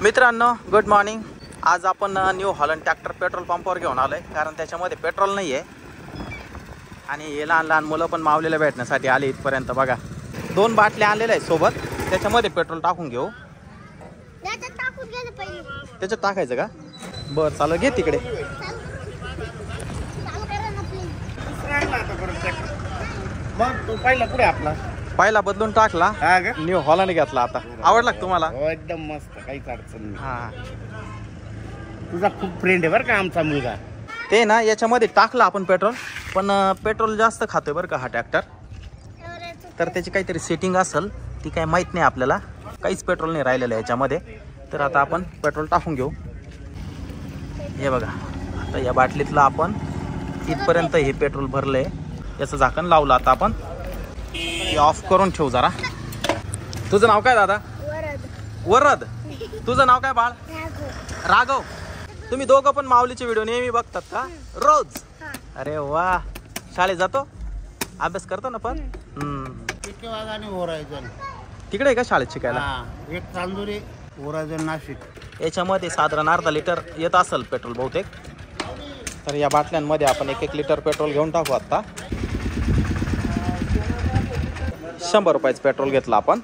मित्रांनो good morning. आज आपण न्यू हॉलंड ट्रॅक्टर पेट्रोल पंपावर घेऊन आलोय, कारण त्याच्यामध्ये पेट्रोल नाही आहे आणि हे लहान लहान मुलं पण मावलेल्या भेटण्यासाठी आले इथपर्यंत। बघा 2 बाटल्या आणलेल्या आहेत सोबत, त्याच्यामध्ये पेट्रोल टाकून घेऊ। त्याच्यात टाकायचं का? बरं चालेल, घे तिकडे। मग तो पहिला पुढे आपला पहिला बदलून टाकला, न्यू हॉलंड घेतला। आता आवडला का तुम्हाला? एकदम मस्त, काहीच अडचण नाही। हा, तुझा खूप फ्रेंड आहे बरं का आमचा मुलगा। ते ना याच्यामध्ये टाकलं आपण पेट्रोल, पण पेट्रोल जास्त खातोय बरं का हा ट्रॅक्टर। तर त्याची काहीतरी सेटिंग असेल, ती काय माहीत नाही आपल्याला। काहीच पेट्रोल नाही राहिलेलं याच्यामध्ये, तर आता आपण पेट्रोल टाकून घेऊ। हे बघा, आता या बाटलीतलं आपण इथपर्यंत हे पेट्रोल भरलंय। याचं झाकण लावलं, आता आपण हे ऑफ करून ठेवू जरा। तुझं नाव काय दादा? वरद। तुझं नाव काय बाळ? राघव। तुम्ही दोघं पण माऊलीचे व्हिडिओ नेहमी बघतात का? रोज? अरे वा, शाळेत जातो, अभ्यास करतो ना पण? तिकडे आहे का शाळेत शिकायला? एक चांदुरी ओराजन नाशिक। याच्यामध्ये साधारण अर्धा लिटर येत असेल पेट्रोल बहुतेक। तर या बाटल्यांमध्ये आपण 1-1 लिटर पेट्रोल घेऊन टाकू। आता 100 रुपयाचं पेट्रोल घेतलं आपण।